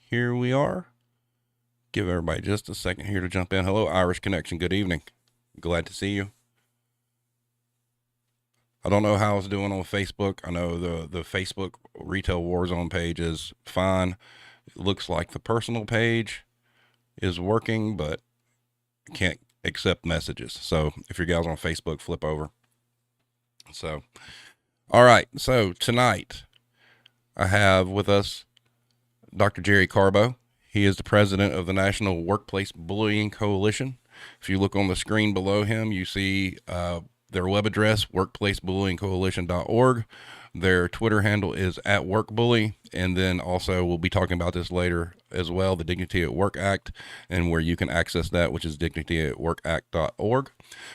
here we are. Give everybody just a second here to jump in. Hello, Irish Connection. Good evening. Glad to see you. I don't know how it's doing on Facebook. I know the Facebook Retail Warzone page is fine. It looks like the personal page is working, but can't accept messages. So if your gals on Facebook, flip over. So, all right. So tonight I have with us Dr. Jerry Carbo. He is the president of the National Workplace Bullying Coalition. If you look on the screen below him, you see their web address, workplacebullyingcoalition.org. Their Twitter handle is @workbully. And then also we'll be talking about this later as well, the Dignity at Work Act, and where you can access that, which is dignityatworkact.org.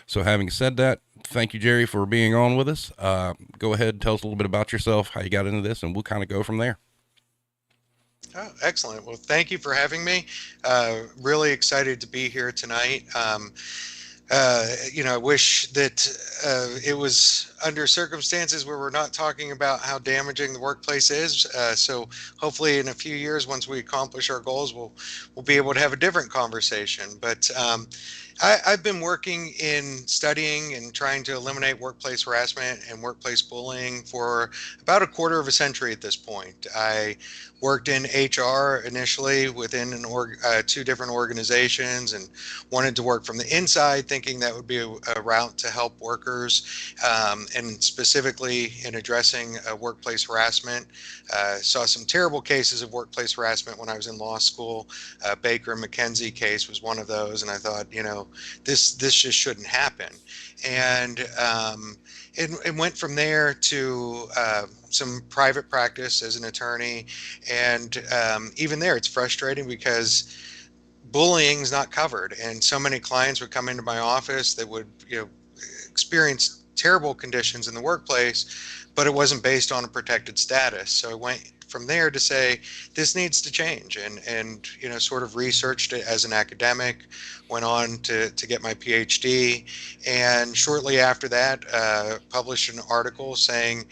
So having said that, thank you, Jerry, for being on with us. Go ahead and tell us a little bit about yourself, how you got into this, and we'll kind of go from there. Oh, excellent. Well, thank you for having me. Really excited to be here tonight. I wish that it was under circumstances where we're not talking about how damaging the workplace is. So hopefully in a few years, once we accomplish our goals, we'll be able to have a different conversation. But I've been working in studying and trying to eliminate workplace harassment and workplace bullying for about a quarter of a century at this point. I worked in HR initially within two different organizations and wanted to work from the inside, thinking that would be a route to help workers, and specifically in addressing workplace harassment. Saw some terrible cases of workplace harassment when I was in law school. Baker and McKenzie case was one of those, and I thought, this just shouldn't happen. And it went from there to some private practice as an attorney, and even there, it's frustrating because bullying is not covered, and so many clients would come into my office that would experience terrible conditions in the workplace, but it wasn't based on a protected status. So I went from there to say this needs to change, and sort of researched it as an academic, went on to get my PhD, and shortly after that published an article saying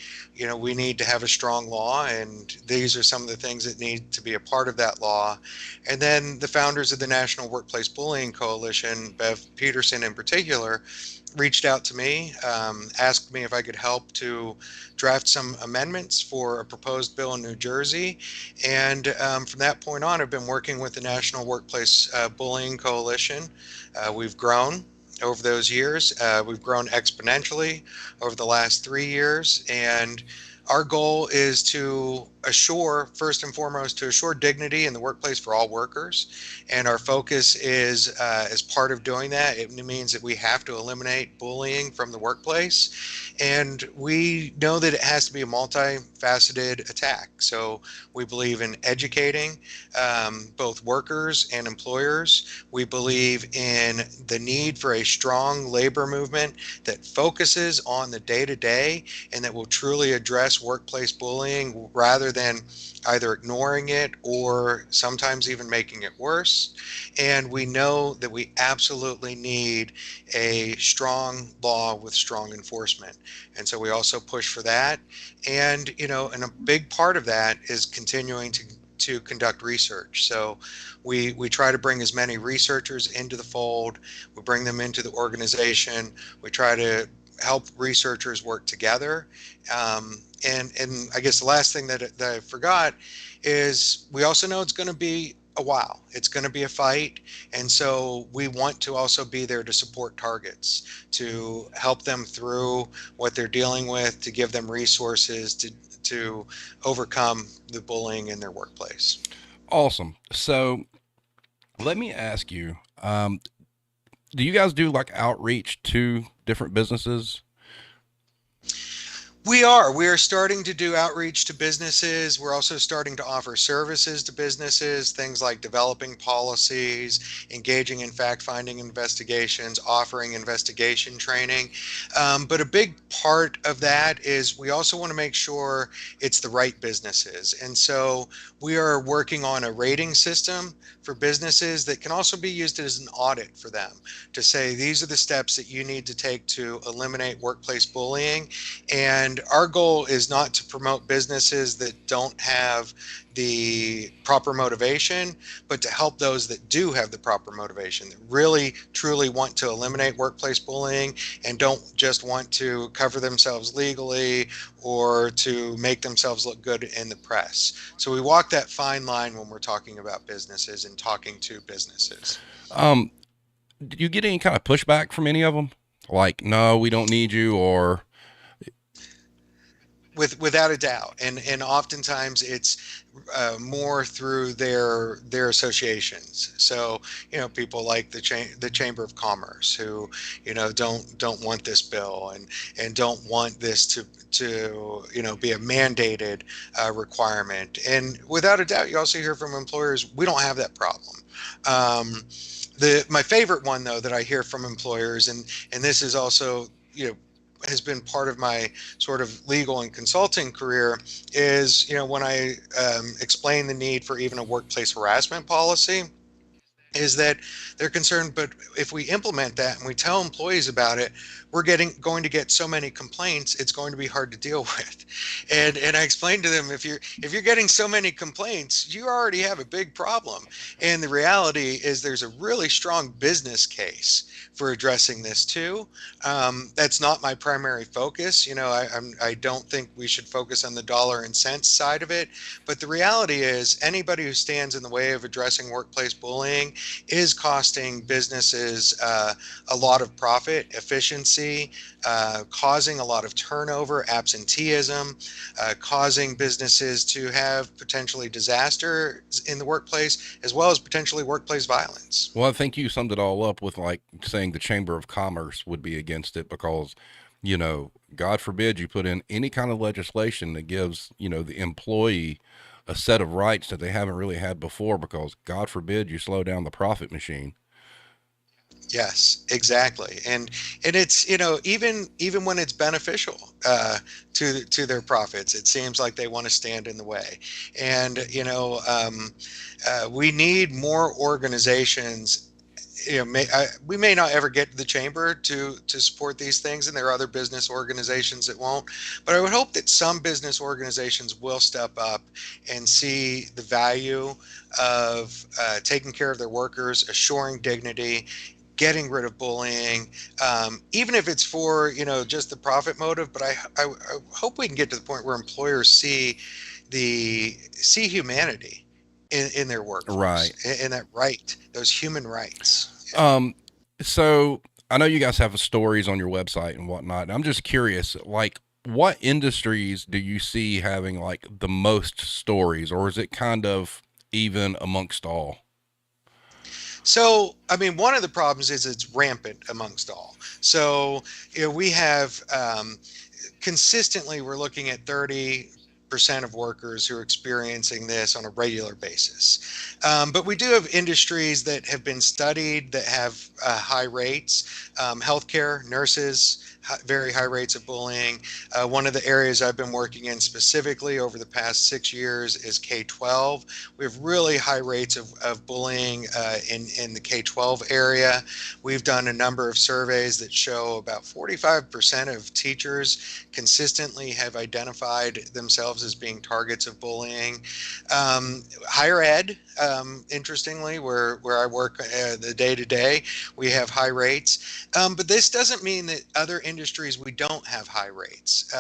we need to have a strong law, and these are some of the things that need to be a part of that law. And then the founders of the National Workplace Bullying Coalition, Bev Peterson in particular, reached out to me, asked me if I could help to draft some amendments for a proposed bill in New Jersey. And from that point on, I've been working with the National Workplace Bullying Coalition. We've grown over those years. We've grown exponentially over the last 3 years. And our goal is to assure, first and foremost, to assure dignity in the workplace for all workers. And our focus is, as part of doing that, it means that we have to eliminate bullying from the workplace. And we know that it has to be a multifaceted attack. So we believe in educating both workers and employers. We believe in the need for a strong labor movement that focuses on the day-to-day and that will truly address workplace bullying rather than either ignoring it or sometimes even making it worse. And we know that we absolutely need a strong law with strong enforcement. And so we also push for that. And, and a big part of that is continuing to conduct research. So we try to bring as many researchers into the fold. We bring them into the organization. We try to help researchers work together. And I guess the last thing that I forgot is we also know it's going to be a while. It's going to be a fight. And so we want to also be there to support targets, to help them through what they're dealing with, to give them resources to overcome the bullying in their workplace. Awesome. So let me ask you, do you guys do like outreach to different businesses? We are starting to do outreach to businesses. We're also starting to offer services to businesses, things like developing policies, engaging in fact-finding investigations, offering investigation training. But a big part of that is we also want to make sure it's the right businesses. And so we are working on a rating system for businesses that can also be used as an audit for them to say, these are the steps that you need to take to eliminate workplace bullying. And And our goal is not to promote businesses that don't have the proper motivation, but to help those that do have the proper motivation, that really truly want to eliminate workplace bullying and don't just want to cover themselves legally or to make themselves look good in the press. So we walk that fine line when we're talking about businesses and talking to businesses. Um, did you get any kind of pushback from any of them? Like, no, we don't need you, or Without a doubt, and oftentimes it's more through their associations. So people like the Chamber of Commerce, who don't want this bill and don't want this to be a mandated requirement. And without a doubt, you also hear from employers, we don't have that problem. My favorite one, though, that I hear from employers, and this is also has been part of my sort of legal and consulting career, is when I explain the need for even a workplace harassment policy, is that they're concerned, but if we implement that and we tell employees about it, we're going to get so many complaints, it's going to be hard to deal with. And I explained to them, if you're getting so many complaints, you already have a big problem. And the reality is there's a really strong business case for addressing this too. That's not my primary focus. I don't think we should focus on the dollar and cents side of it. But the reality is anybody who stands in the way of addressing workplace bullying is costing businesses a lot of profit, efficiency, causing a lot of turnover, absenteeism, causing businesses to have potentially disaster in the workplace, as well as potentially workplace violence. well, I think you summed it all up with like saying the Chamber of Commerce would be against it because, God forbid you put in any kind of legislation that gives, the employee a set of rights that they haven't really had before because, God forbid, you slow down the profit machine. Yes, exactly, and it's even when it's beneficial to their profits, it seems like they want to stand in the way. And we need more organizations. We may not ever get to the chamber to support these things, and there are other business organizations that won't. But I would hope that some business organizations will step up and see the value of taking care of their workers, assuring dignity, getting rid of bullying, even if it's for just the profit motive. But I hope we can get to the point where employers see humanity in their workforce, Right. and that right, those human rights. Yeah. Um, so I know you guys have stories on your website and whatnot. And I'm just curious, like, what industries do you see having like the most stories, or is it kind of even amongst all? So, I mean, one of the problems is it's rampant amongst all. So, we have consistently, we're looking at 30% of workers who are experiencing this on a regular basis. But we do have industries that have been studied that have high rates, healthcare, nurses, very high rates of bullying. One of the areas I've been working in specifically over the past 6 years is K-12. We have really high rates of bullying in the K-12 area. We've done a number of surveys that show about 45% of teachers consistently have identified themselves as being targets of bullying. Higher ed, interestingly, where I work the day to day, we have high rates. But this doesn't mean that other industries we don't have high rates.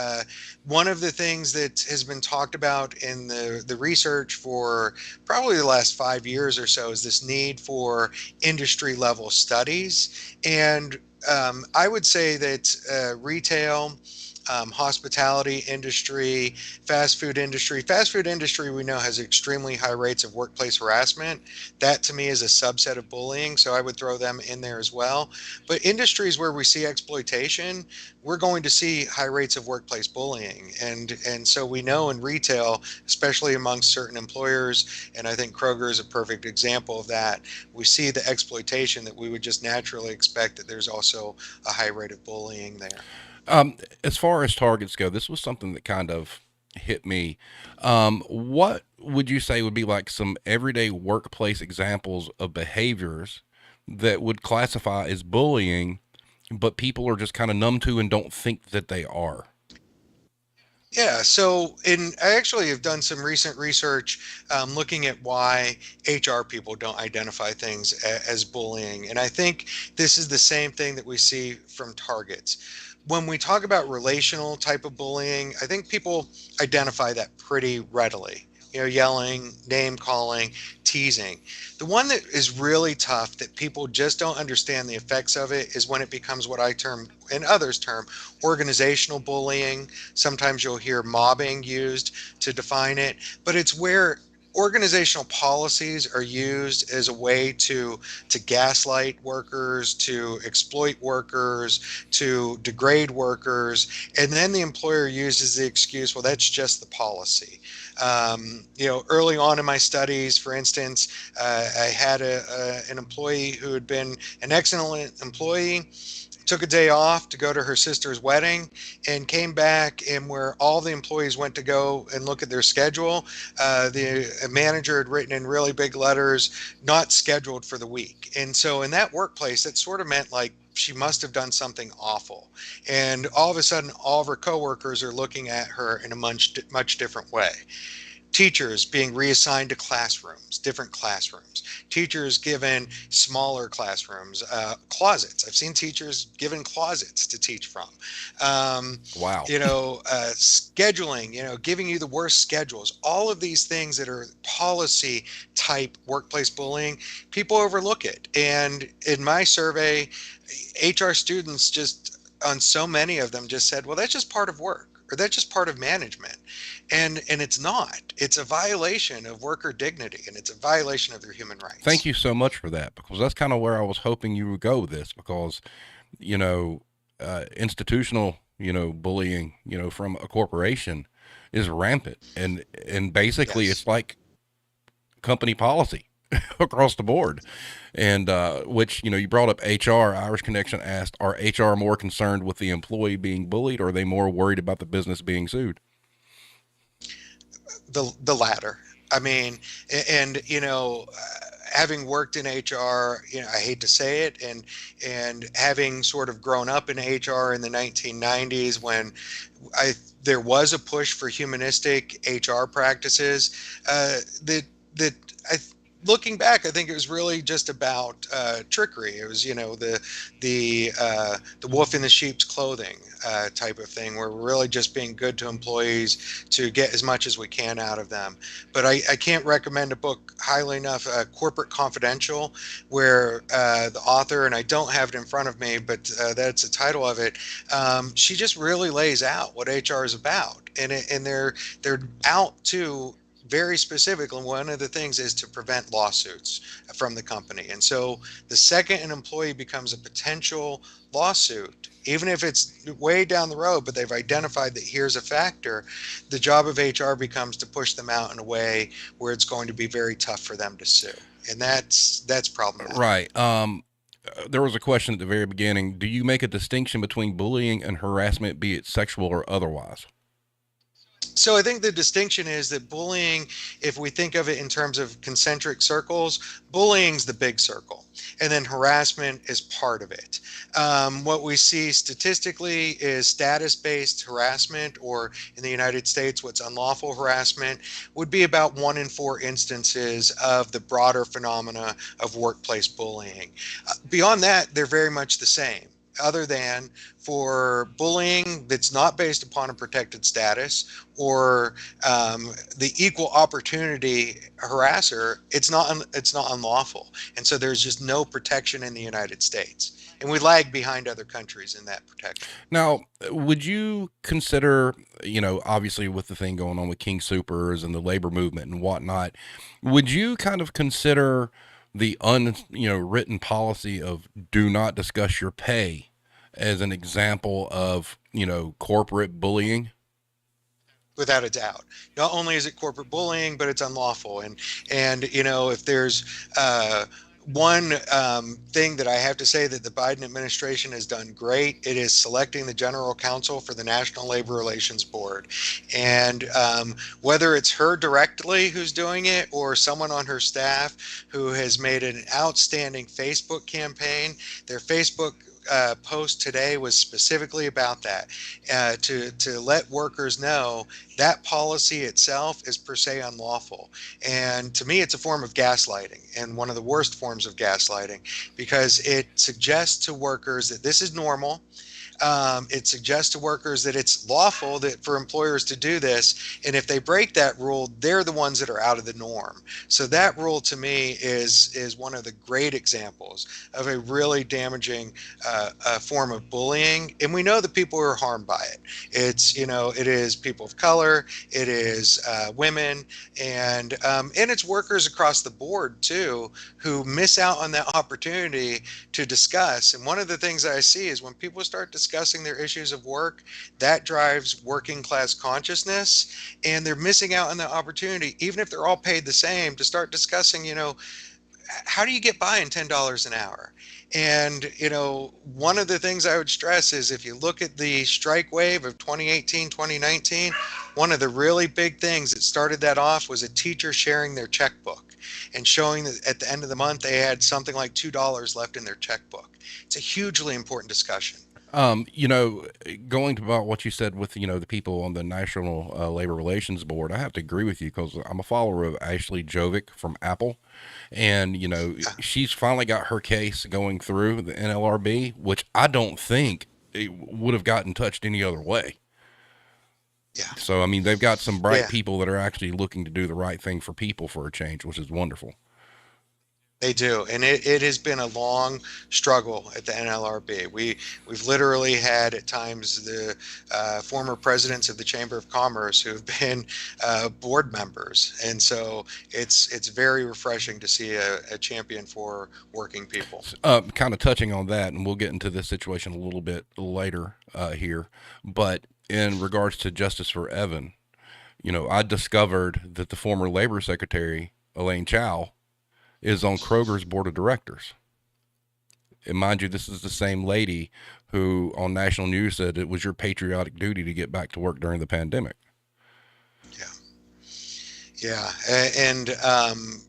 One of the things that has been talked about in the research for probably the last 5 years or so is this need for industry level studies. And I would say that retail, hospitality industry, fast food industry we know has extremely high rates of workplace harassment. That to me is a subset of bullying, so I would throw them in there as well. But industries where we see exploitation, we're going to see high rates of workplace bullying. And so we know in retail, especially amongst certain employers, and I think Kroger is a perfect example of that, we see the exploitation that we would just naturally expect, that there's also a high rate of bullying there. As far as targets go, this was something that kind of hit me. What would you say would be like some everyday workplace examples of behaviors that would classify as bullying, but people are just kind of numb to and don't think that they are? Yeah, I actually have done some recent research looking at why HR people don't identify things as bullying. And I think this is the same thing that we see from targets. When we talk about relational type of bullying, I think people identify that pretty readily. You know, yelling, name calling, teasing. The one that is really tough that people just don't understand the effects of it is when it becomes what I term, and others term, organizational bullying. Sometimes you'll hear mobbing used to define it, but it's where organizational policies are used as a way to gaslight workers, to exploit workers, to degrade workers, and then the employer uses the excuse, well, that's just the policy. You know, early on in my studies, for instance, I had an employee who had been an excellent employee, took a day off to go to her sister's wedding, and came back, and where all the employees went to go and look at their schedule, the manager had written in really big letters, not scheduled for the week. And so in that workplace, it sort of meant like she must have done something awful. And all of a sudden, all of her coworkers are looking at her in a much different way. Teachers being reassigned to classrooms, different classrooms, teachers given smaller classrooms, closets. I've seen teachers given closets to teach from. Um, Wow. Scheduling, giving you the worst schedules, all of these things that are policy type workplace bullying, people overlook it. And in my survey, HR students just, on so many of them, just said, well, that's just part of work, or that's just part of management. And it's not. It's a violation of worker dignity, and it's a violation of their human Thank rights. you so much for that, because that's kind of where I was hoping you would go with this. Because you know, institutional, bullying, from a corporation is rampant, and basically Yes. it's like company policy across the board. And which, you brought up HR. Irish Connection asked, are HR more concerned with the employee being bullied, or are they more worried about the business being sued? The latter. I mean, and having worked in HR, I hate to say it, and having sort of grown up in HR in the 1990s when I there was a push for humanistic HR practices, that that I looking back, I think it was really just about trickery. It was, the wolf in the sheep's clothing type of thing, where we're really just being good to employees to get as much as we can out of them. But I can't recommend a book highly enough, Corporate Confidential, where the author, and I don't have it in front of me, but that's the title of it. She just really lays out what HR is about, and they're out to very specific, and one of the things is to prevent lawsuits from the company. And so the second an employee becomes a potential lawsuit, even if it's way down the road, but they've identified that here's a factor, the job of HR becomes to push them out in a way where it's going to be very tough for them to sue. And that's problematic. Right. There was a question at the very beginning. Do you make a distinction between bullying and harassment, be it sexual or otherwise? So I think the distinction is that bullying, if we think of it in terms of concentric circles, bullying's the big circle, and then harassment is part of it. What we see statistically is status-based harassment, or in the United States, what's unlawful harassment, would be about 1 in 4 instances of the broader phenomena of workplace bullying. Beyond that, they're very much the same, other than for bullying that's not based upon a protected status, or the equal opportunity harasser, it's not unlawful, and so there's just no protection in the United States, and we lag behind other countries in that protection. Now, would you consider, obviously with the thing going on with King Supers and the labor movement and whatnot, would you kind of consider the written policy of do not discuss your pay as an example of, corporate bullying? Without a doubt, not only is it corporate bullying, but it's unlawful. And if there's one thing that I have to say that the Biden administration has done great, it is selecting the general counsel for the National Labor Relations Board. And whether it's her directly who's doing it, or someone on her staff who has made an outstanding Facebook campaign, their Facebook post today was specifically about that, to let workers know that policy itself is per se unlawful. And to me, it's a form of gaslighting, and one of the worst forms of gaslighting, because it suggests to workers that this is normal. It suggests to workers that it's lawful that for employers to do this, and if they break that rule, they're the ones that are out of the norm. So that rule, to me, is one of the great examples of a really damaging form of bullying, and we know the people who are harmed by it. It is people of color, it is women, and it's workers across the board too who miss out on that opportunity to discuss. And one of the things that I see is when people start discussing their issues of work, that drives working class consciousness, and they're missing out on the opportunity, even if they're all paid the same, to start discussing, how do you get by in $10 an hour? And, one of the things I would stress is if you look at the strike wave of 2018, 2019, one of the really big things that started that off was a teacher sharing their checkbook and showing that at the end of the month they had something like $2 left in their checkbook. It's a hugely important discussion. You know, going to about what you said with, the people on the National Labor Relations Board, I have to agree with you because I'm a follower of Ashley Jovic from Apple. And, Yeah, she's finally got her case going through the NLRB, which I don't think it would have gotten touched any other way. yeah, So, I mean, they've got some bright yeah. people that are actually looking to do the right thing for people for a change, which is wonderful. They do, and it has been a long struggle at the NLRB. We've literally had at times the former presidents of the Chamber of Commerce who have been board members, and so it's very refreshing to see a champion for working people. Kind of touching on that, and we'll get into this situation a little bit later here, but in regards to justice for Evan, I discovered that the former labor secretary, Elaine Chao, is on Kroger's board of directors. And mind you, this is the same lady who on national news said it was your patriotic duty to get back to work during the pandemic. Yeah. Yeah, and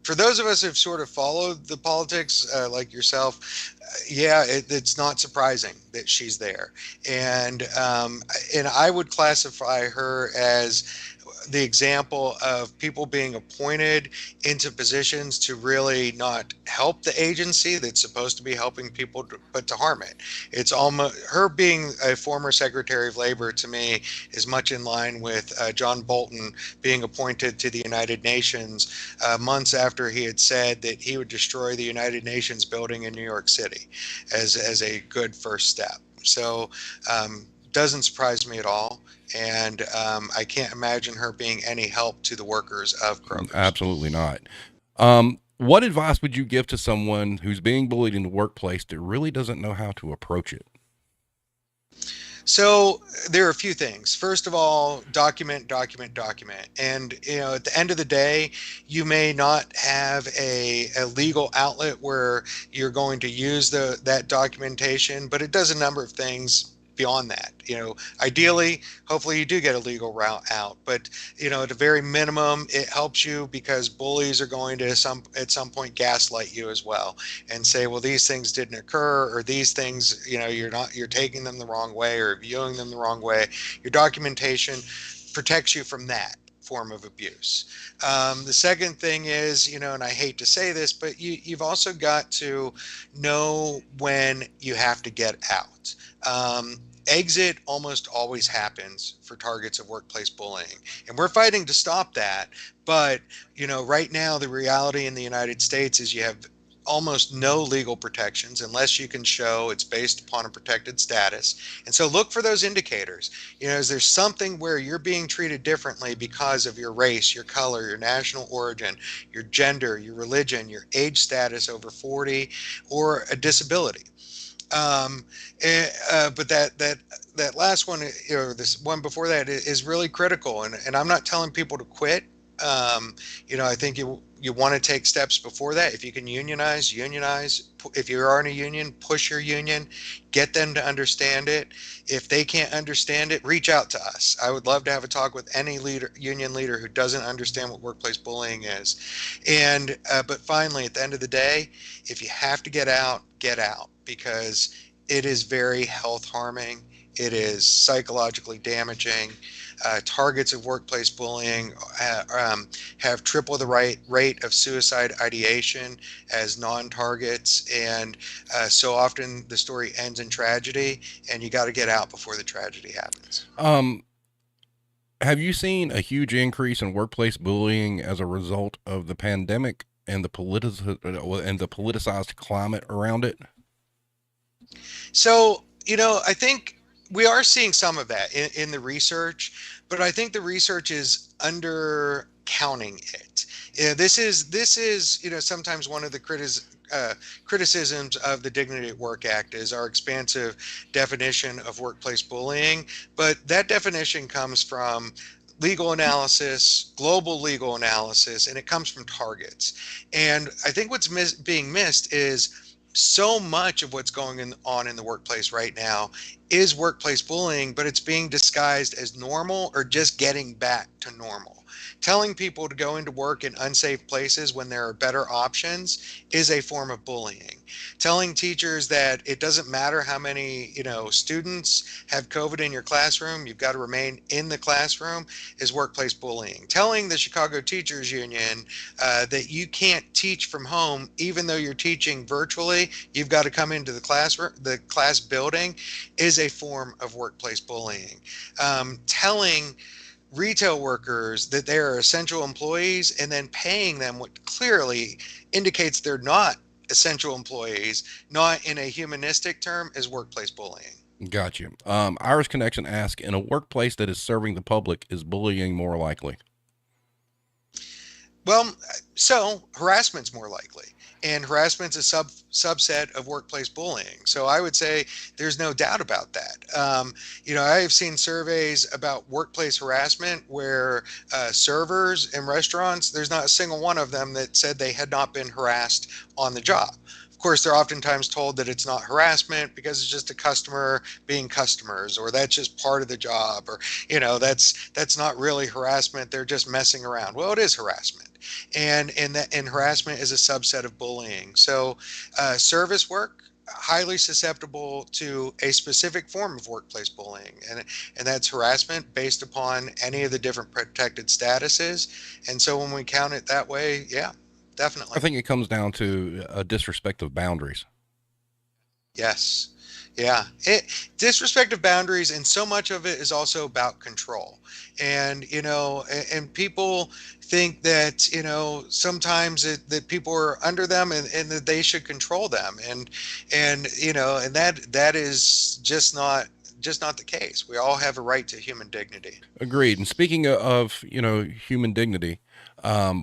for those of us who've sort of followed the politics, like yourself, yeah, it's not surprising that she's there, and I would classify her as the example of people being appointed into positions to really not help the agency that's supposed to be helping people, but to harm it. It's almost her being a former Secretary of Labor to me is much in line with John Bolton being appointed to the United Nations months after he had said that he would destroy the United Nations building in New York City as a good first step. So doesn't surprise me at all. And I can't imagine her being any help to the workers of Kroger's. Absolutely not. What advice would you give to someone who's being bullied in the workplace that really doesn't know how to approach it? So there are a few things. First of all, document, document, document. And at the end of the day, you may not have a legal outlet where you're going to use that documentation, but it does a number of things beyond that. Ideally, hopefully you do get a legal route out, but at a very minimum, it helps you because bullies are going to at some point gaslight you as well and say, well, these things didn't occur, or these things, you're taking them the wrong way or viewing them the wrong way. Your documentation protects you from that form of abuse. The second thing is, and I hate to say this, but you've also got to know when you have to get out. Exit almost always happens for targets of workplace bullying, and we're fighting to stop that. But right now, the reality in the United States is you have almost no legal protections unless you can show it's based upon a protected status. And so look for those indicators. Is there something where you're being treated differently because of your race, your color, your national origin, your gender, your religion, your age status over 40, or a disability? But that last one, or this one before that, is really critical. And I'm not telling people to quit. I think you want to take steps before that. If you can unionize, unionize. If you are in a union, push your union, get them to understand it. If they can't understand it, reach out to us. I would love to have a talk with any union leader who doesn't understand what workplace bullying is. And but finally, at the end of the day, if you have to get out, because It is very health harming. It is psychologically damaging. Targets of workplace bullying have triple the rate of suicide ideation as non-targets, and so often the story ends in tragedy, and you got to get out before the tragedy happens. Um, have you seen a huge increase in workplace bullying as a result of the pandemic and the politicized climate around it? So, I think we are seeing some of that in the research, but I think the research is undercounting it. This is sometimes one of the criticisms of the Dignity at Work Act is our expansive definition of workplace bullying, but that definition comes from legal analysis, global legal analysis, and it comes from targets. And I think what's being missed is so much of what's on in the workplace right now is workplace bullying, but it's being disguised as normal or just getting back to normal. Telling people to go into work in unsafe places when there are better options is a form of bullying. Telling teachers that it doesn't matter how many, students have COVID in your classroom, you've got to remain in the classroom is workplace bullying. Telling the Chicago Teachers Union that you can't teach from home, even though you're teaching virtually, you've got to come into the class building is a form of workplace bullying. Telling retail workers that they are essential employees and then paying them what clearly indicates they're not essential employees, not in a humanistic term, is workplace bullying. Got you. Irish Connection asks, in a workplace that is serving the public, is bullying more likely? Well, so harassment's more likely, and harassment's a subset of workplace bullying. So I would say there's no doubt about that. I have seen surveys about workplace harassment where servers in restaurants, there's not a single one of them that said they had not been harassed on the job. Of course, they're oftentimes told that it's not harassment because it's just a customer being customers, or that's just part of the job, or that's not really harassment. They're just messing around. Well, it is harassment, and harassment is a subset of bullying. So, service work highly susceptible to a specific form of workplace bullying, and that's harassment based upon any of the different protected statuses. And so when we count it that way, yeah, I definitely. think it comes down to a disrespect of boundaries. Yes. Yeah. Disrespect of boundaries, and so much of it is also about control. And people think that, sometimes that people are under them, and that they should control them. And that is just not the case. We all have a right to human dignity. Agreed. And speaking of, human dignity,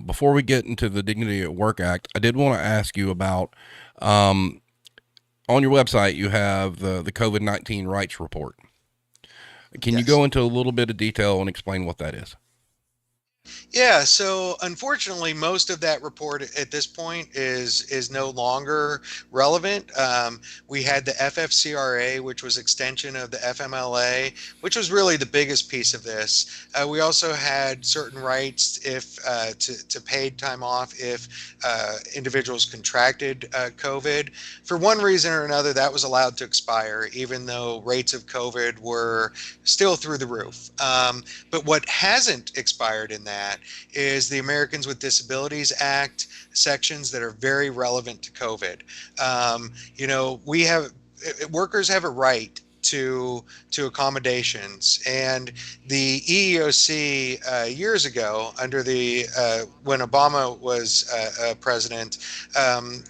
before we get into the Dignity at Work Act, I did want to ask you about, um, on your website, you have the COVID-19 rights report. Can you Yes. go into a little bit of detail and explain what that is? Yeah, so unfortunately, most of that report at this point is no longer relevant. We had the FFCRA, which was extension of the FMLA, which was really the biggest piece of this. We also had certain rights if to paid time off if individuals contracted COVID. For one reason or another, that was allowed to expire, even though rates of COVID were still through the roof. But what hasn't expired in that is the Americans with Disabilities Act sections that are very relevant to COVID. We have workers have a right to accommodations, and the EEOC years ago, under the when Obama was president,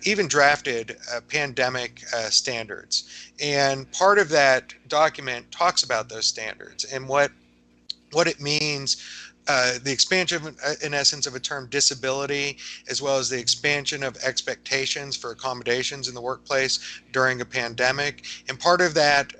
even drafted pandemic standards, and part of that document talks about those standards and what it means, the expansion, in essence, of a term disability, as well as the expansion of expectations for accommodations in the workplace during a pandemic. And part of that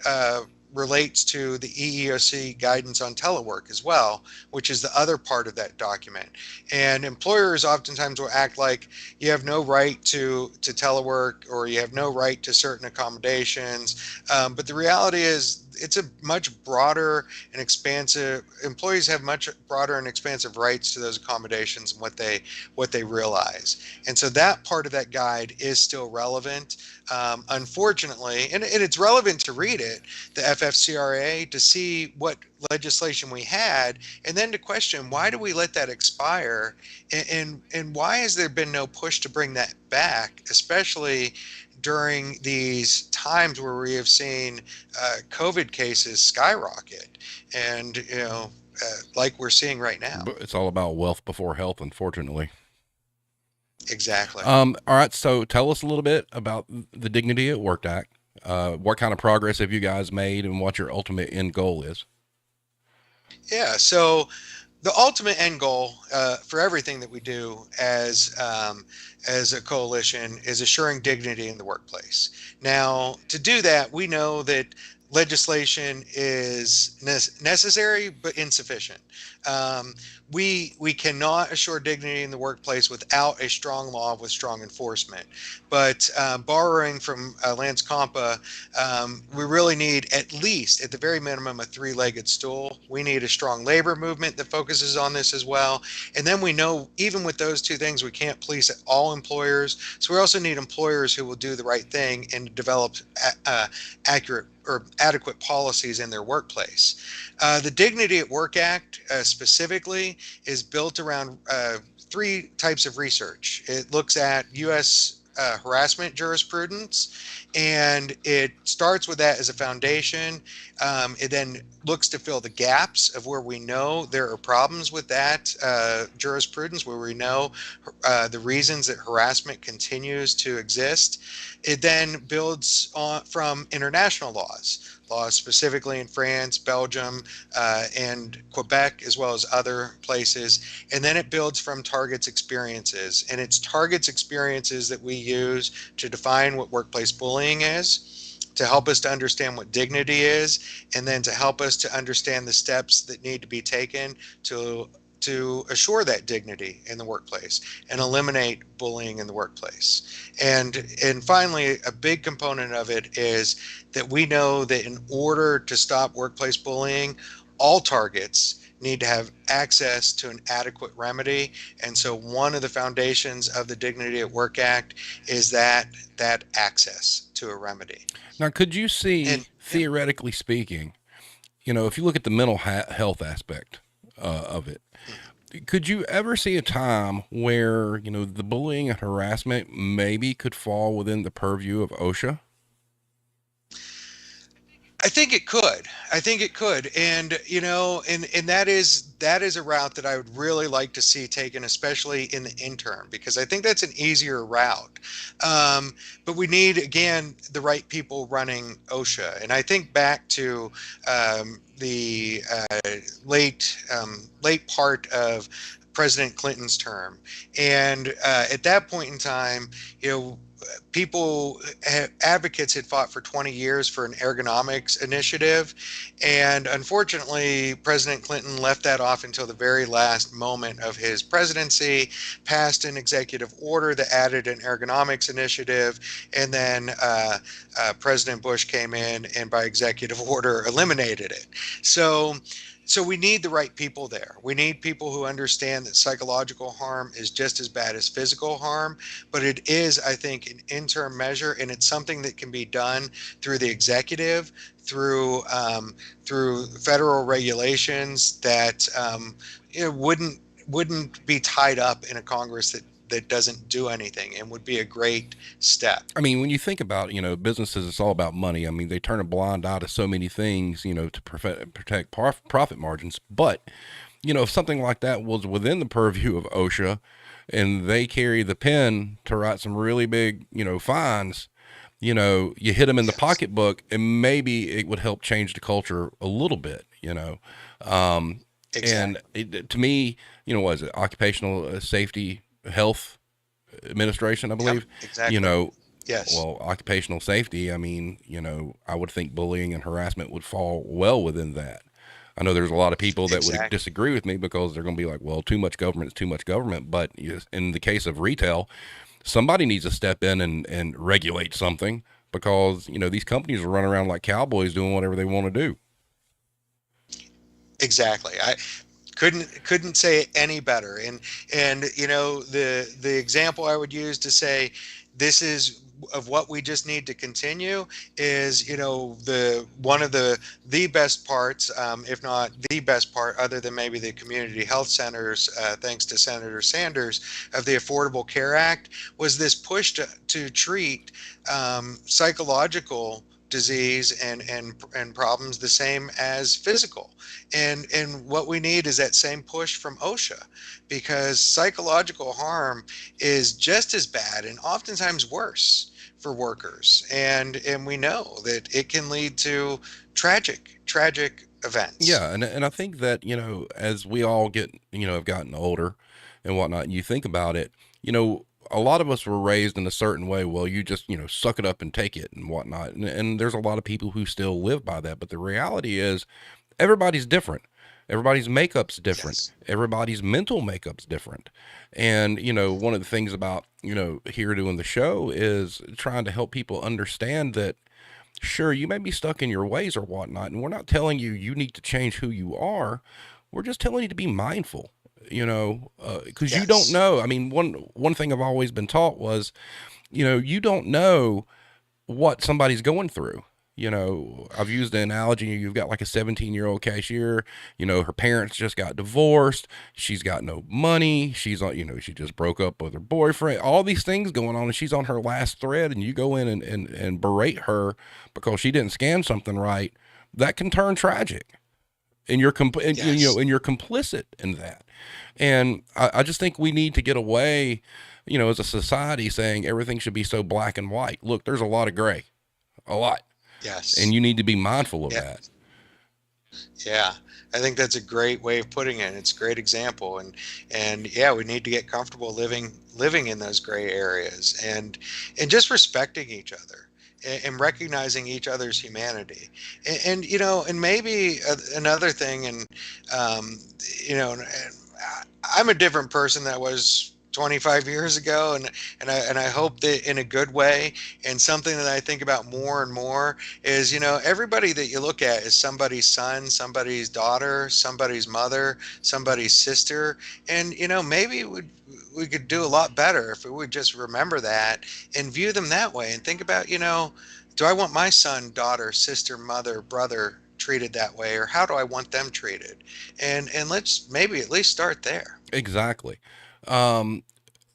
relates to the EEOC guidance on telework as well, which is the other part of that document. And employers oftentimes will act like you have no right to telework, or you have no right to certain accommodations. But the reality is it's a much broader and expansive. Employees have much broader and expansive rights to those accommodations and what they realize. And so that part of that guide is still relevant. Unfortunately, and it's relevant to read it, the FFCRA, to see what legislation we had, and then to question, why do we let that expire, and why has there been no push to bring that back, especially during these times where we have seen COVID cases skyrocket, and like we're seeing right now. But it's all about wealth before health, unfortunately. Exactly. All right. So tell us a little bit about the Dignity at Work Act. What kind of progress have you guys made, and what your ultimate end goal is? Yeah. So the ultimate end goal for everything that we do as a coalition is assuring dignity in the workplace. Now, to do that, we know that legislation is necessary but insufficient. Um, we cannot assure dignity in the workplace without a strong law with strong enforcement. But borrowing from Lance Compa, we really need, at least at the very minimum, a three-legged stool. We need a strong labor movement that focuses on this as well. And then we know, even with those two things, we can't police all employers. So we also need employers who will do the right thing and develop accurate or adequate policies in their workplace. The Dignity at Work Act specifically is built around three types of research. It looks at U.S. Harassment jurisprudence, and it starts with that as a foundation. It then looks to fill the gaps of where we know there are problems with that jurisprudence, where we know the reasons that harassment continues to exist. It then builds on from international laws specifically in France, Belgium, and Quebec, as well as other places. And then it builds from targets experiences. And it's targets experiences that we use to define what workplace bullying is, to help us to understand what dignity is, and then to help us to understand the steps that need to be taken to assure that dignity in the workplace and eliminate bullying in the workplace. And finally, a big component of it is that we know that in order to stop workplace bullying, all targets need to have access to an adequate remedy. And so one of the foundations of the Dignity at Work Act is that access to a remedy. Now, could you see, And yeah, theoretically speaking, if you look at the mental health aspect of it, could you ever see a time where, the bullying and harassment maybe could fall within the purview of OSHA? I think it could. I think it could. And and that is a route that I would really like to see taken, especially in the interim, because I think that's an easier route. But we need, again, the right people running OSHA. And I think back to the late part of President Clinton's term, and at that point in time, advocates had fought for 20 years for an ergonomics initiative, and unfortunately President Clinton left that off until the very last moment of his presidency, passed an executive order that added an ergonomics initiative, and then President Bush came in and by executive order eliminated it. So we need the right people there. We need people who understand that psychological harm is just as bad as physical harm, but it is, I think, an interim measure, and it's something that can be done through the executive, through federal regulations that wouldn't be tied up in a Congress that doesn't do anything, and would be a great step. I mean, when you think about, businesses, it's all about money. I mean, they turn a blind eye to so many things, to protect profit margins. But, if something like that was within the purview of OSHA and they carry the pen to write some really big, fines, you hit them in the Yes, pocketbook, and maybe it would help change the culture a little bit. And exactly. to me, what is it? Occupational Safety Health Administration, I Yep, believe. You exactly. know, Yes, well, occupational safety, I mean, I would think bullying and harassment would fall well within that. I know there's a lot of people that would exactly. disagree with me because they're going to be like, well, too much government is too much government. But in the case of retail, somebody needs to step in and regulate something because these companies are running around like cowboys doing whatever they want to do. Exactly. I couldn't say it any better. And the example I would use to say this is of what we just need to continue is, the one of the best parts, if not the best part, other than maybe the community health centers, thanks to Senator Sanders, of the Affordable Care Act, was this push to treat psychological disease and problems the same as physical. And what we need is that same push from OSHA, because psychological harm is just as bad and oftentimes worse for workers. And we know that it can lead to tragic events. Yeah, and I think that as we all get have gotten older and whatnot, and you think about it, a lot of us were raised in a certain way. Well, you just suck it up and take it and whatnot, and there's a lot of people who still live by that. But the reality is, everybody's different. Everybody's makeup's different. Yes. Everybody's mental makeup's different. And, one of the things about, here doing the show is trying to help people understand that, sure, you may be stuck in your ways or whatnot. And we're not telling you you need to change who you are. We're just telling you to be mindful, because you don't Yes. know. I mean, one thing I've always been taught was, you don't know what somebody's going through. I've used the analogy, you've got like a 17-year-old cashier, her parents just got divorced, she's got no money, she's on, she just broke up with her boyfriend, all these things going on, and she's on her last thread, and you go in and berate her because she didn't scan something right. That can turn tragic, and Yes. and you're complicit in that. And I just think we need to get away, as a society, saying everything should be so black and white. Look, there's a lot of gray, a lot, and Yes. you need to be mindful of Yeah. that. Yeah, I think that's a great way of putting it. It's a great example, and yeah, we need to get comfortable living in those gray areas, and just respecting each other and recognizing each other's humanity, and maybe another thing, and and I'm a different person that was 25 years ago, and I hope that in a good way. And something that I think about more and more is, everybody that you look at is somebody's son, somebody's daughter, somebody's mother, somebody's sister. And maybe we could do a lot better if we would just remember that and view them that way, and think about, do I want my son, daughter, sister, mother, brother treated that way, or how do I want them treated? And let's maybe at least start there. Exactly. Um,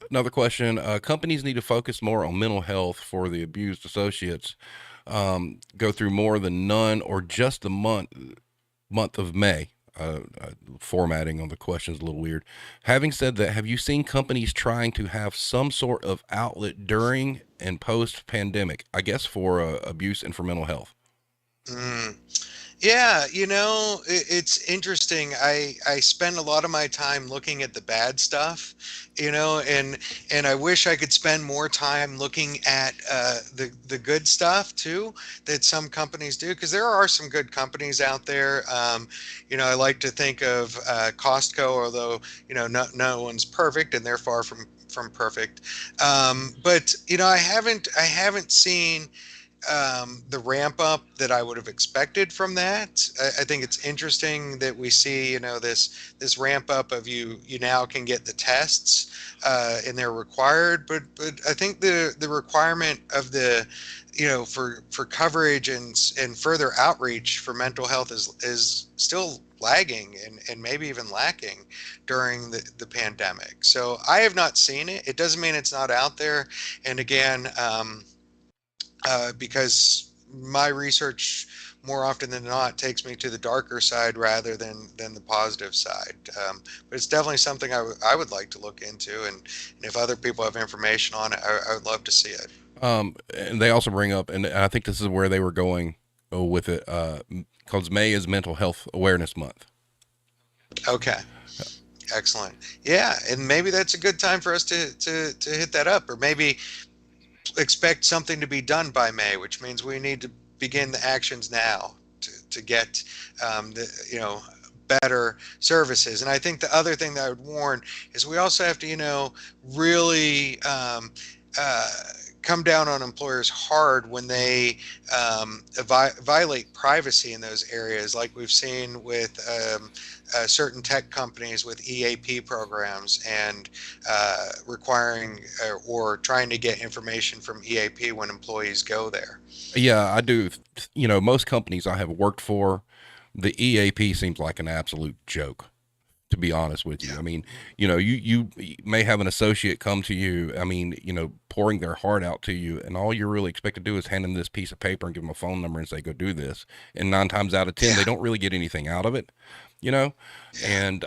Another question: companies need to focus more on mental health for the abused associates. Go through more than none or just the month of May. Formatting on the question is a little weird. Having said that, have you seen companies trying to have some sort of outlet during and post pandemic? I guess for abuse and for mental health. Mm. Yeah, it's interesting. I spend a lot of my time looking at the bad stuff, and I wish I could spend more time looking at the good stuff too that some companies do, because there are some good companies out there. I like to think of Costco, although no one's perfect, and they're far from perfect. But I haven't seen the ramp up that I would have expected from that. I think it's interesting that we see, this ramp up of you now can get the tests, and they're required, but I think the requirement of the, for coverage and further outreach for mental health is still lagging, and maybe even lacking during the pandemic. So I have not seen it. It doesn't mean it's not out there. And again, because my research more often than not takes me to the darker side rather than the positive side. But it's definitely something I would like to look into, and if other people have information on it, I would love to see it. And they also bring up, and I think this is where they were going with it, because May is Mental Health Awareness Month. Okay, excellent. Yeah, and maybe that's a good time for us to hit that up, or maybe expect something to be done by May, which means we need to begin the actions now to get the better services. And I think the other thing that I would warn is we also have to really uh, come down on employers hard when they violate privacy in those areas, like we've seen with certain tech companies with EAP programs and requiring or trying to get information from EAP when employees go there. Yeah, I do. Most companies I have worked for, the EAP seems like an absolute joke, to be honest with you. Yeah. I mean, you may have an associate come to you, I mean, pouring their heart out to you, and all you're really expect to do is hand them this piece of paper and give them a phone number and say, go do this. And 9 times out of 10, Yeah. they don't really get anything out of it, you know? Yeah. And,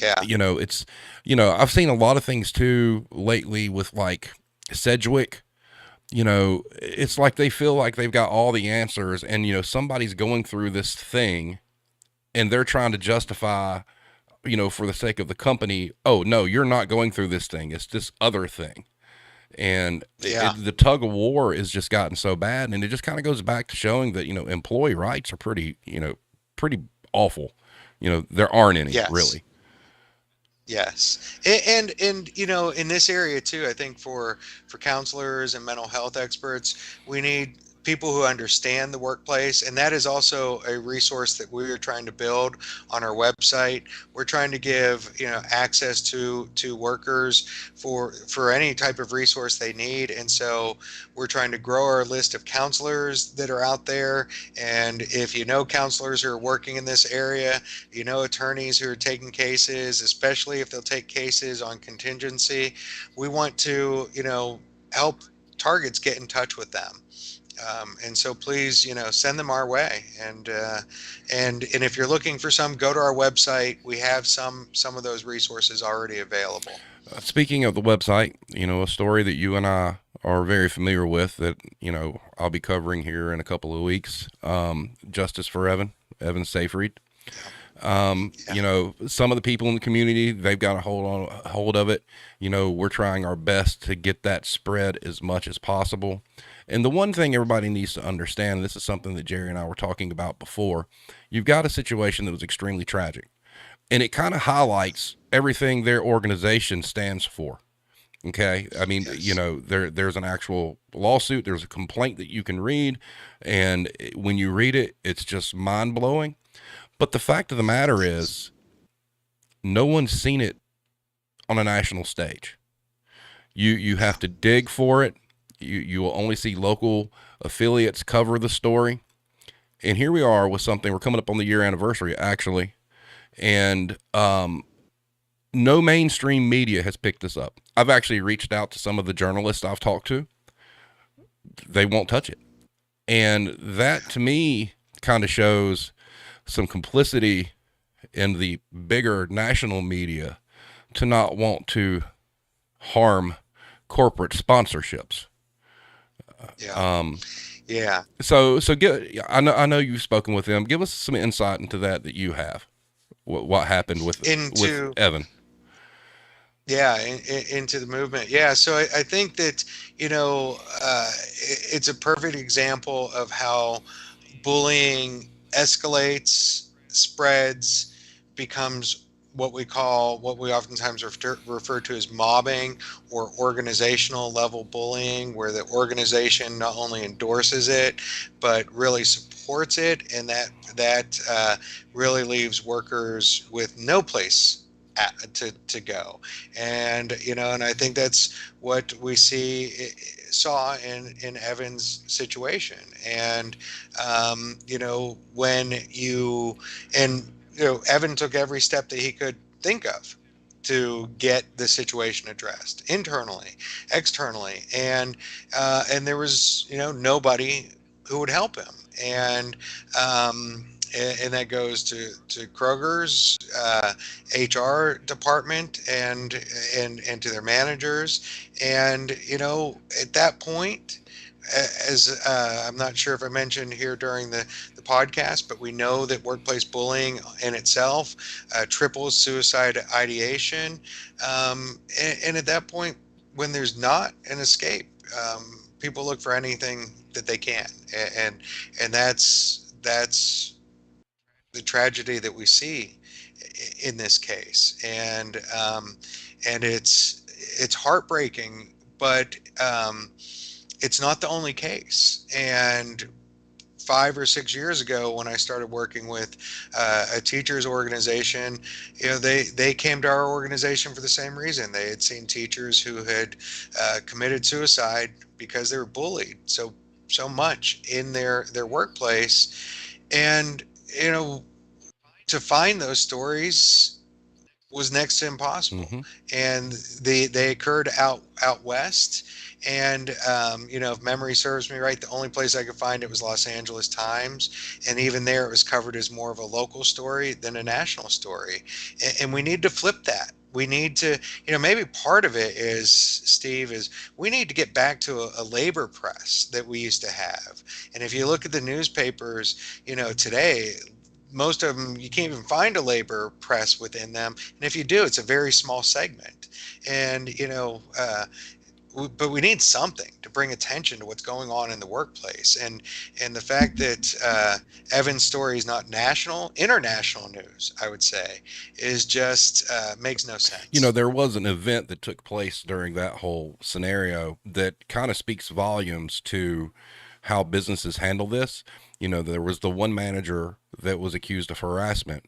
Yeah. it's, I've seen a lot of things too lately with like Sedgwick. It's like they feel like they've got all the answers, and, somebody's going through this thing and they're trying to justify, for the sake of the company, oh no, you're not going through this thing. It's this other thing. And Yeah. the tug of war has just gotten so bad. And it just kind of goes back to showing that, employee rights are pretty awful. There aren't any Yes. really. Yes, and in this area too, I think for counselors and mental health experts, we need people who understand the workplace, and that is also a resource that we're trying to build on our website. We're trying to give access to workers for any type of resource they need, and so we're trying to grow our list of counselors that are out there. And if you know counselors who are working in this area, attorneys who are taking cases, especially if they'll take cases on contingency, we want to, help targets get in touch with them. And so please, send them our way. And if you're looking for some, go to our website. We have some of those resources already available. Speaking of the website, a story that you and I are very familiar with that, I'll be covering here in a couple of weeks. Justice for Evan Seyfried. Yeah. Yeah. Some of the people in the community, they've got a hold of it. We're trying our best to get that spread as much as possible. And the one thing everybody needs to understand, and this is something that Jerry and I were talking about before, you've got a situation that was extremely tragic, and it kind of highlights everything their organization stands for. Okay. I mean, Yes. there's an actual lawsuit, there's a complaint that you can read. And when you read it, it's just mind blowing. But the fact of the matter Yes. is, no one's seen it on a national stage. You Yeah. have to dig for it. You will only see local affiliates cover the story. And here we are with something. We're coming up on the year anniversary, actually, and no mainstream media has picked this up. I've actually reached out to some of the journalists I've talked to. They won't touch it, and that to me kind of shows some complicity in the bigger national media to not want to harm corporate sponsorships. Yeah. Um, Yeah. so I know you've spoken with them. Give us some insight into that you have. What happened with Into Evan? Yeah, into the movement. Yeah, so I think that it's a perfect example of how bullying escalates, spreads, becomes what we oftentimes refer to as mobbing or organizational level bullying, where the organization not only endorses it but really supports it, and that really leaves workers with no place to go. And I think that's what we saw in Evan's situation. And when Evan took every step that he could think of to get the situation addressed internally, externally, and there was nobody who would help him. And that goes to Kroger's HR department and to their managers. And at that point, as I'm not sure if I mentioned here during the podcast, but we know that workplace bullying in itself triples suicide ideation. And at that point, when there's not an escape, people look for anything that they can, and that's the tragedy that we see in this case. And it's heartbreaking, but it's not the only case. And 5 or 6 years ago, when I started working with a teachers organization, they came to our organization for the same reason. They had seen teachers who had committed suicide because they were bullied so much in their workplace. And you know, to find those stories was next to impossible, Mm-hmm. and they occurred out west. And if memory serves me right, the only place I could find it was Los Angeles Times, and even there, it was covered as more of a local story than a national story. And we need to flip that. We need to, maybe part of it is, Steve, is we need to get back to a labor press that we used to have. And if you look at the newspapers, today, most of them you can't even find a labor press within them, and if you do, it's a very small segment. And but we need something to bring attention to what's going on in the workplace. And the fact that Evan's story is not national, international news, I would say, is just makes no sense. There was an event that took place during that whole scenario that kind of speaks volumes to how businesses handle this. There was the one manager that was accused of harassment,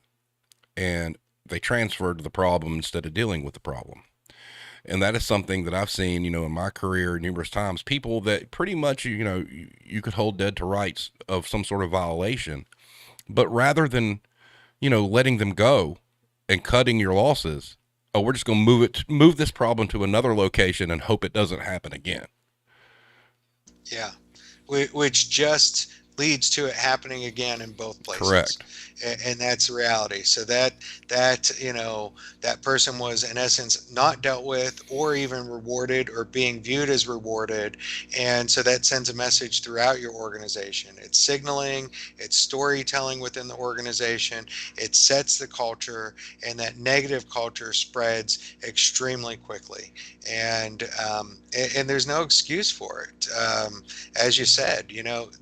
and they transferred the problem instead of dealing with the problem. And that is something that I've seen, in my career numerous times. People that pretty much, you could hold dead to rights of some sort of violation, but rather than, letting them go and cutting your losses, oh, we're just going to move this problem to another location and hope it doesn't happen again. Yeah, which just leads to it happening again in both places. Correct. And that's reality. So that that person was in essence not dealt with or even rewarded or being viewed as rewarded. And so that sends a message throughout your organization. It's signaling, it's storytelling within the organization, it sets the culture, and that negative culture spreads extremely quickly. And there's no excuse for it. As you said,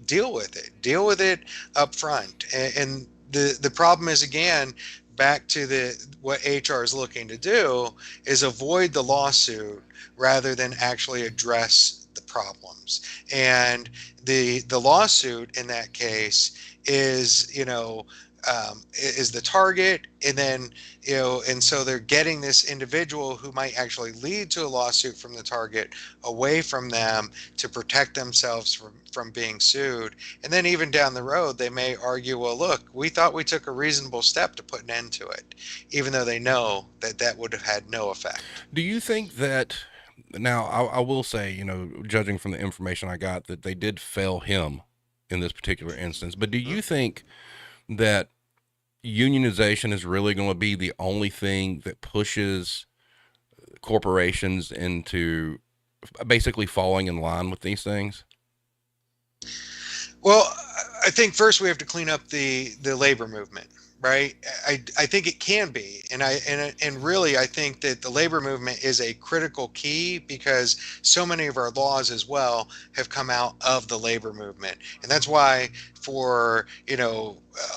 deal with it. Deal with it up front. And the problem is, again, back to what HR is looking to do is avoid the lawsuit rather than actually address the problems. And the lawsuit in that case is is the target, and then and so they're getting this individual who might actually lead to a lawsuit from the target away from them to protect themselves from being sued. And then even down the road, they may argue, well, look, we thought we took a reasonable step to put an end to it, even though they know that that would have had no effect. Do you think that now I will say, judging from the information I got, that they did fail him in this particular instance, but do you think that unionization is really going to be the only thing that pushes corporations into basically falling in line with these things? Well, I think first we have to clean up the labor movement, right? I think it can be, and really I think that the labor movement is a critical key because so many of our laws as well have come out of the labor movement, and that's why for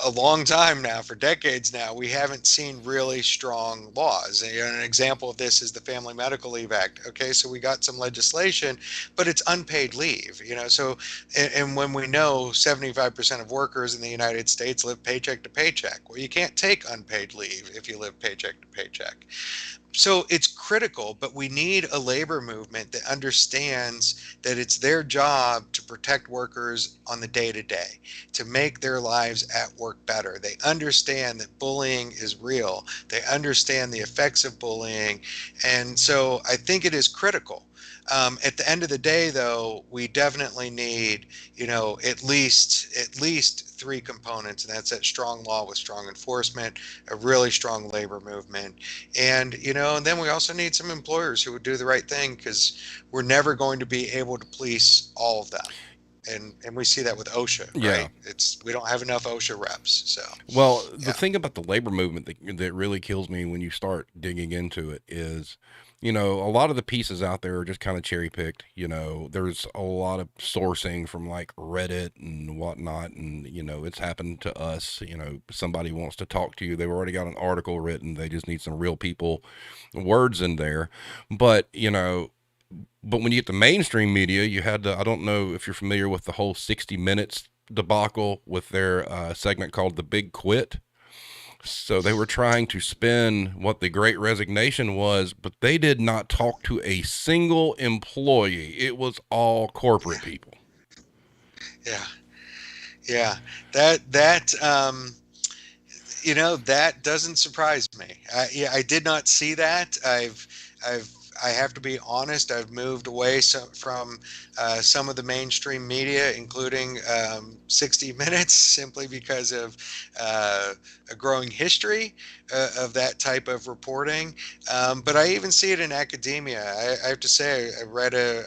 a long time now, for decades now, we haven't seen really strong laws. And an example of this is the Family Medical Leave Act. Okay, so we got some legislation, but it's unpaid leave. So and when we know 75% of workers in the United States live paycheck to paycheck, well, you can't take unpaid leave if you live paycheck to paycheck. So it's critical, but we need a labor movement that understands that it's their job to protect workers on the day to day, to make their lives at work better. They understand that bullying is real. They understand the effects of bullying. And so I think it is critical. At the end of the day, though, we definitely need, at least three components, and that's that strong law with strong enforcement, a really strong labor movement, and then we also need some employers who would do the right thing, because we're never going to be able to police all of them. And we see that with OSHA, Yeah. right? We don't have enough OSHA reps. So Well, the yeah. thing about the labor movement that really kills me when you start digging into it is, a lot of the pieces out there are just kind of cherry picked. There's a lot of sourcing from like Reddit and whatnot. And, it's happened to us. Somebody wants to talk to you. They've already got an article written. They just need some real people words in there. But, But when you get to mainstream media, you had to, I don't know if you're familiar with the whole 60 Minutes debacle with their segment called The Big Quit. So they were trying to spin what the Great Resignation was, but they did not talk to a single employee. It was all corporate Yeah, people. yeah, yeah. That that doesn't surprise me. Yeah, I did not see that. I've, I have to be honest. I've moved away from some of the mainstream media, including 60 Minutes, simply because of a growing history of that type of reporting. But I even see it in academia. I have to say, I read a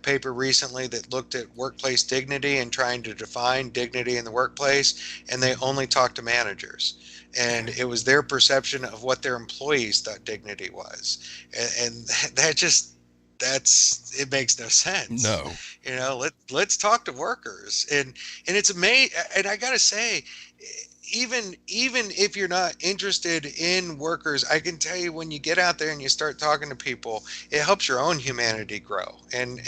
paper recently that looked at workplace dignity and trying to define dignity in the workplace, and they only talked to managers, and it was their perception of what their employees thought dignity was, and that just, that's, it makes no sense. No. Let's talk to workers, and it's amazing. And I gotta say, even if you're not interested in workers, I can tell you, when you get out there and you start talking to people, it helps your own humanity grow. And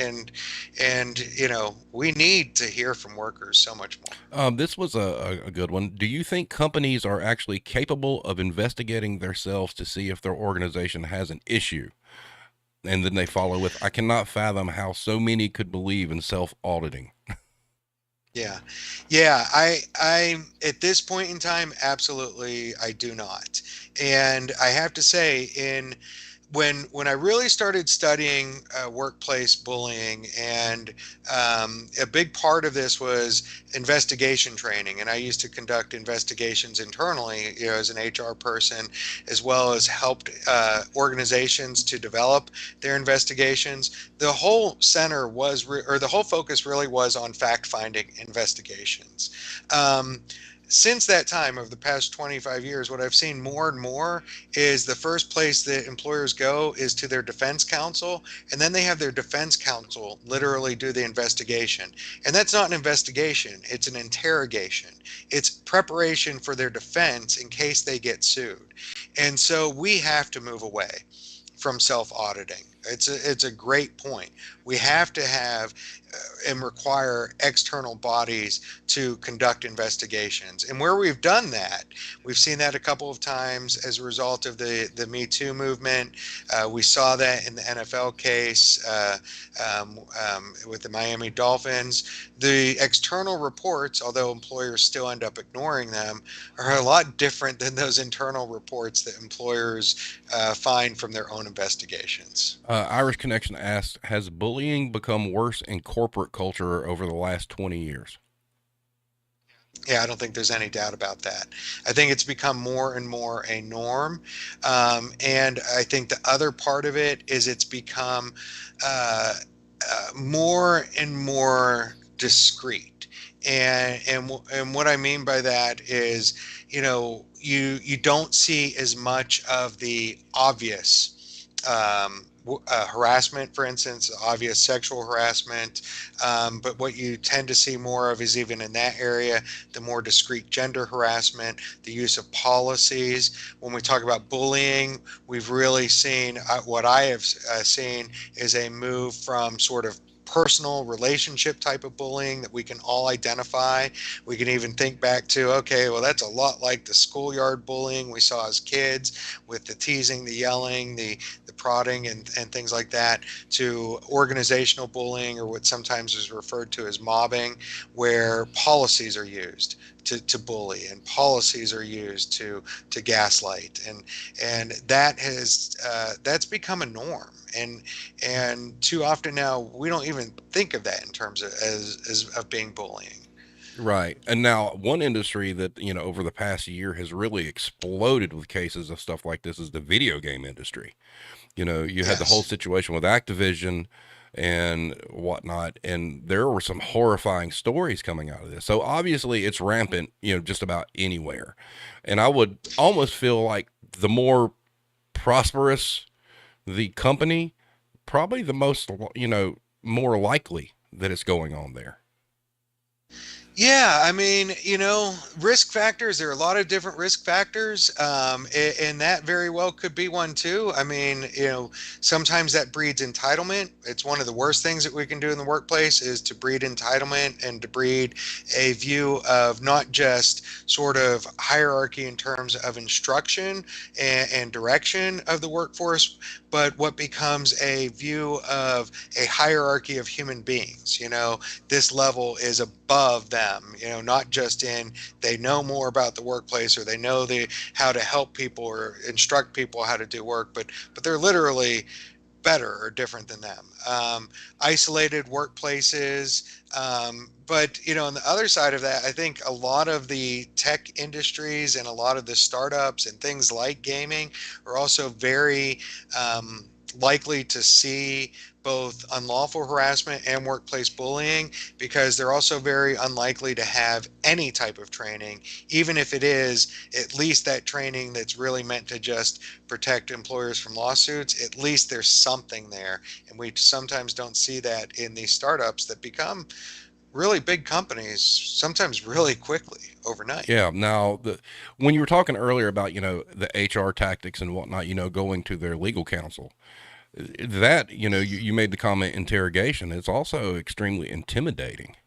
we need to hear from workers so much more. This was a good one. Do you think companies are actually capable of investigating themselves to see if their organization has an issue? And then they follow with, I cannot fathom how so many could believe in self auditing. Yeah. Yeah, I at this point in time, absolutely I do not. And I have to say, in when I really started studying workplace bullying, and a big part of this was investigation training, and I used to conduct investigations internally, as an HR person, as well as helped organizations to develop their investigations. The whole center was, or the whole focus really was on fact-finding investigations. Um, since that time, of the past 25 years, what I've seen more and more is the first place that employers go is to their defense counsel, and then they have their defense counsel literally do the investigation. And that's not an investigation, it's an interrogation. It's preparation for their defense in case they get sued. And so we have to move away from self-auditing. It's a great point. We have to have and require external bodies to conduct investigations. And where we've done that, we've seen that a couple of times as a result of the Me Too movement. We saw that in the NFL case with the Miami Dolphins. The external reports, although employers still end up ignoring them, are a lot different than those internal reports that employers find from their own investigations. Irish Connection asks, has bullying become worse in corporate culture over the last 20 years? Yeah, I don't think there's any doubt about that. I think it's become more and more a norm. And I think the other part of it is it's become uh, more and more discreet. And what I mean by that is, you don't see as much of the obvious harassment, for instance, obvious sexual harassment. But what you tend to see more of is, even in that area, the more discreet gender harassment, the use of policies. When we talk about bullying, we've really seen, what I have seen is a move from sort of personal relationship type of bullying that we can all identify. We can even think back to, okay, well, that's a lot like the schoolyard bullying we saw as kids, with the teasing, the yelling, the prodding, and things like that, to organizational bullying, or what sometimes is referred to as mobbing, where policies are used to bully, and policies are used to gaslight, and that has that's become a norm. And too often now, we don't even think of that in terms of as of being bullying. Right. And now, one industry that, over the past year has really exploded with cases of stuff like this is the video game industry. You had the whole Yes. situation with Activision and whatnot, and there were some horrifying stories coming out of this. So obviously, it's rampant, just about anywhere. And I would almost feel like the more prosperous the company, probably the most, more likely that it's going on there. Yeah, I mean, risk factors, there are a lot of different risk factors, and that very well could be one too. I mean, sometimes that breeds entitlement. It's one of the worst things that we can do in the workplace is to breed entitlement and to breed a view of not just sort of hierarchy in terms of instruction and direction of the workforce, but what becomes a view of a hierarchy of human beings. This level is above them, not just in they know more about the workplace or they know how to help people or instruct people how to do work, but they're literally better or different than them. Isolated workplaces. But on the other side of that, I think a lot of the tech industries and a lot of the startups and things like gaming are also very likely to see both unlawful harassment and workplace bullying because they're also very unlikely to have any type of training, even if it is at least that training that's really meant to just protect employers from lawsuits. At least there's something there. And we sometimes don't see that in these startups that become really big companies, sometimes really quickly overnight. Yeah. Now, when you were talking earlier about, the HR tactics and whatnot, going to their legal counsel, that, you made the comment interrogation. It's also extremely intimidating.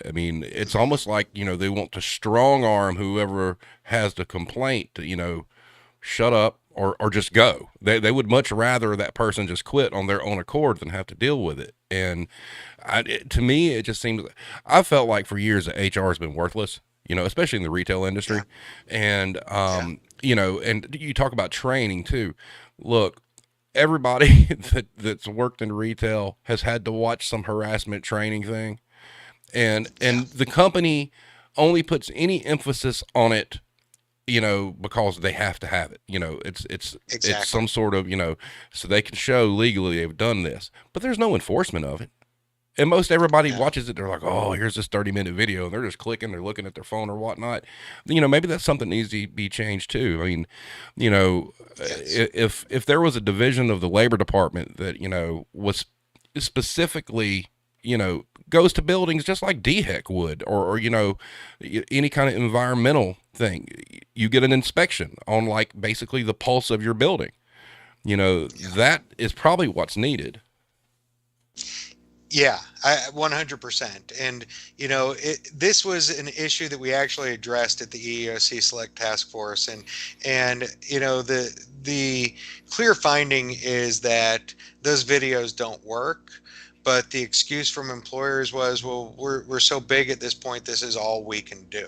I mean, it's almost like, they want to strong arm whoever has the complaint to, shut up or just go. They would much rather that person just quit on their own accord than have to deal with it. And to me, it just seems, I felt like for years that HR has been worthless, especially in the retail Yeah. industry. And, Yeah. and you talk about training too. Look, everybody that's worked in retail has had to watch some harassment training thing. Yeah. And the company only puts any emphasis on it, because they have to have it. It's Exactly. some sort of, so they can show legally they've done this, but there's no enforcement of it. And most everybody Yeah. watches it. They're like, oh, here's this 30-minute video. And they're just clicking. They're looking at their phone or whatnot. Maybe that's something that needs to be changed too. I mean, Yes. if there was a division of the labor department that, was specifically, goes to buildings just like DHEC would, or any kind of environmental thing, you get an inspection on like basically the pulse of your building. Yeah. That is probably what's needed. Yeah, 100%. And this was an issue that we actually addressed at the EEOC Select Task Force, and the clear finding is that those videos don't work. But the excuse from employers was, well, we're so big at this point, this is all we can do,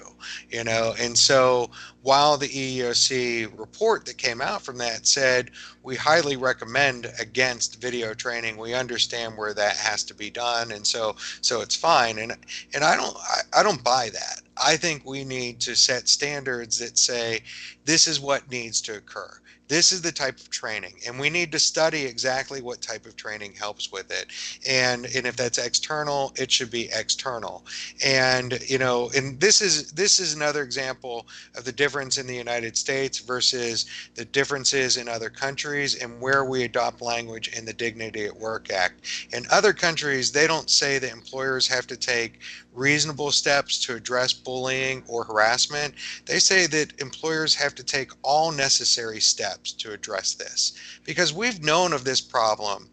And so while the EEOC report that came out from that said we highly recommend against video training, we understand where that has to be done, and so it's fine. And I don't buy that. I think we need to set standards that say this is what needs to occur. This is the type of training, and we need to study exactly what type of training helps with it. And if that's external, it should be external. And this is another example of the difference in the United States versus the differences in other countries and where we adopt language in the Dignity at Work Act. In other countries, they don't say that employers have to take reasonable steps to address bullying or harassment. They say that employers have to take all necessary steps to address this because we've known of this problem,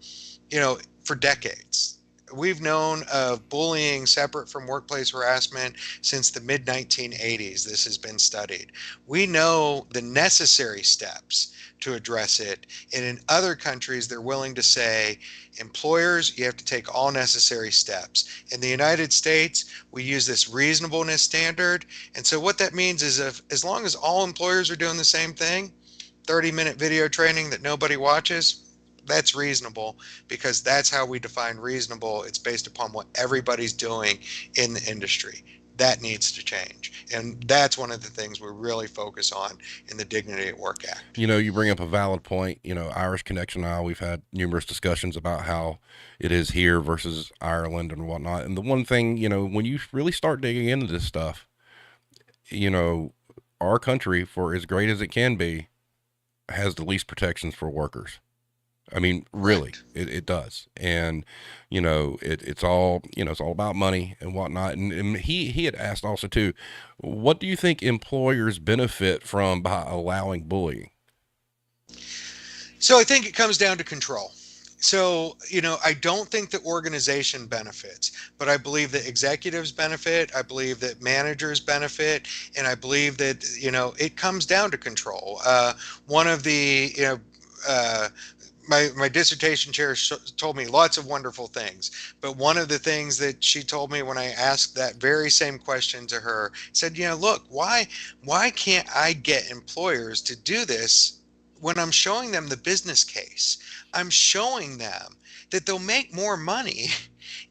for decades. We've known of bullying separate from workplace harassment since the mid 1980s. This has been studied. We know the necessary steps to address it. And in other countries, they're willing to say, employers, you have to take all necessary steps. In the United States, we use this reasonableness standard. And so what that means is if as long as all employers are doing the same thing, 30-minute video training that nobody watches, that's reasonable because that's how we define reasonable. It's based upon what everybody's doing in the industry. That needs to change. And that's one of the things we really focus on in the Dignity at Work Act. You bring up a valid point. Irish Connection and I, we've had numerous discussions about how it is here versus Ireland and whatnot. And the one thing, when you really start digging into this stuff, you know, our country, for as great as it can be, has the least protections for workers. I mean, really, Correct. it does. And, you know, it's all, you know, it's all about money and whatnot. And he had asked also too, what do you think employers benefit from by allowing bullying? So I think it comes down to control. So, I don't think the organization benefits, but I believe that executives benefit. I believe that managers benefit. And I believe that, it comes down to control. One of the, my dissertation chair told me lots of wonderful things, but one of the things that she told me when I asked that very same question to her said, look, why can't I get employers to do this when I'm showing them the business case? I'm showing them that they'll make more money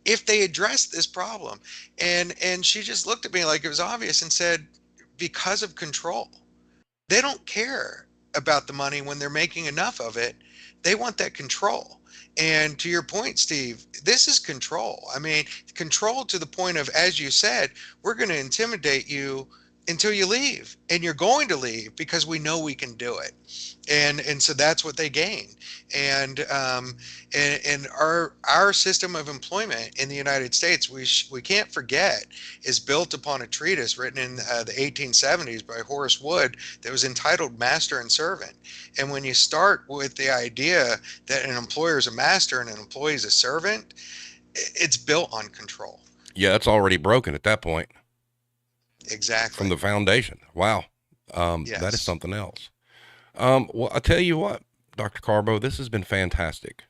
if they address this problem. And she just looked at me like it was obvious and said, because of control. They don't care about the money when they're making enough of it. They want that control. And to your point, Steve, this is control. I mean, control to the point of, as you said, we're going to intimidate you until you leave, and you're going to leave because we know we can do it. And so that's what they gain. And our system of employment in the United States, we can't forget, is built upon a treatise written in the 1870s by Horace Wood that was entitled Master and Servant. And when you start with the idea that an employer is a master and an employee is a servant, it's built on control. Yeah, it's already broken at that point from Exactly. the foundation. Wow. That is Yes. something else. Well, I tell you what, Dr. Carbo, this has been fantastic.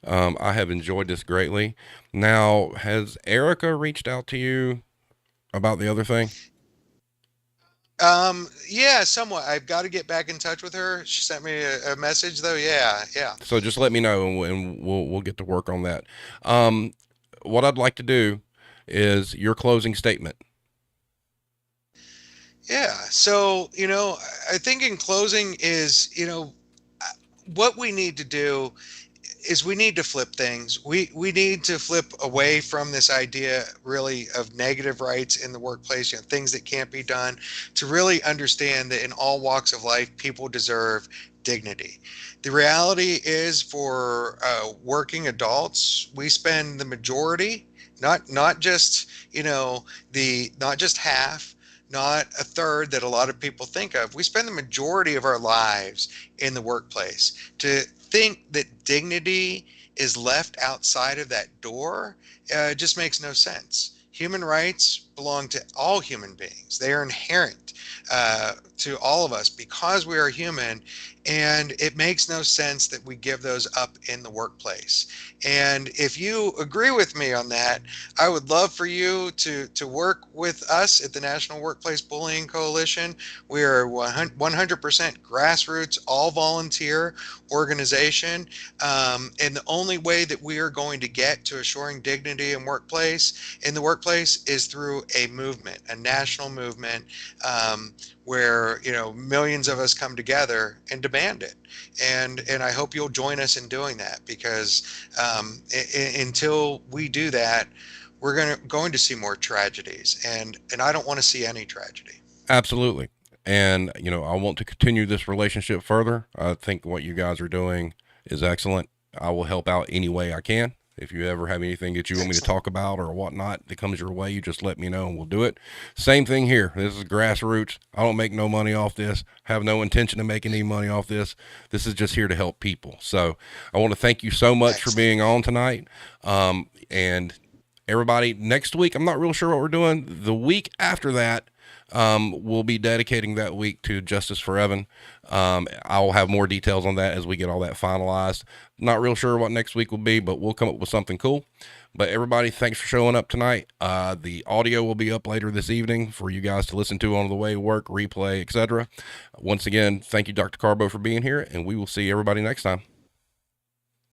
I have enjoyed this greatly. Now, has Erica reached out to you about the other thing? Yeah, somewhat. I've got to get back in touch with her. She sent me a message though. Yeah, yeah. So just let me know, and we'll get to work on that. Um, what I'd like to do is your closing statement. Yeah. So, I think in closing is, what we need to do is we need to flip things. We need to flip away from this idea really of negative rights in the workplace, things that can't be done, to really understand that in all walks of life, people deserve dignity. The reality is for working adults, we spend the majority, not just, the not just half, not a third that a lot of people think of. We spend the majority of our lives in the workplace. To think that dignity is left outside of that door just makes no sense. Human rights belong to all human beings. They are inherent to all of us because we are human, and it makes no sense that we give those up in the workplace. And if you agree with me on that, I would love for you to work with us at the National Workplace Bullying Coalition. We are 100% grassroots, all volunteer organization. And the only way that we are going to get to assuring dignity in the workplace is through a movement, a national movement, where millions of us come together and demand it. And I hope you'll join us in doing that, because until we do that, we're going to see more tragedies, and I don't want to see any tragedy. Absolutely. And, you know, I want to continue this relationship further. I think what you guys are doing is excellent. I will help out any way I can. If you ever have anything that you want me to Excellent. talk about or whatnot that comes your way, you just let me know and we'll do it. Same thing here. This is grassroots. I don't make no money off this. Have no intention of making any money off this. This is just here to help people. So I want to thank you so much for Excellent. being on tonight. And everybody, next week, I'm not real sure what we're doing. The week after that, we'll be dedicating that week to Justice for Evan. I'll have more details on that as we get all that finalized. Not real sure what next week will be, but we'll come up with something cool. But everybody, thanks for showing up tonight. The audio will be up later this evening for you guys to listen to on the way to work, replay, etc. Once again, thank you, Dr. Carbo, for being here, and we will see everybody next time.